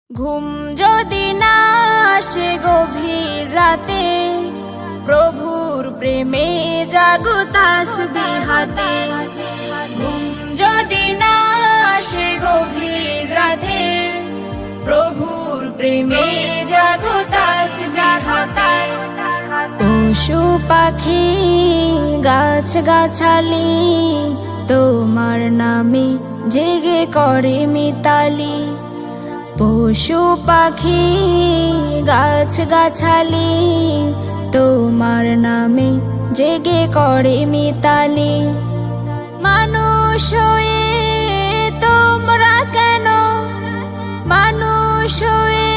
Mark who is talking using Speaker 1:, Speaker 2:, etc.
Speaker 1: ঘুম যদি না আসে গভীর রাতে, প্রভুর প্রেমে জাগো তাসবিহ হাতে। ঘুম যদি না আসে গভীর রাতে, প্রভুর প্রেমে জাগো তাসবিহ হাতে। পশু পাখি গাছ গাছালি তোমার নামে জেগে করে মিতালি। পশু পাখি গাছ গাছালি তোমার নামে জেগে করে মিতালি। মানুষ হয়ে তোমরা কেন, মানুষ হয়ে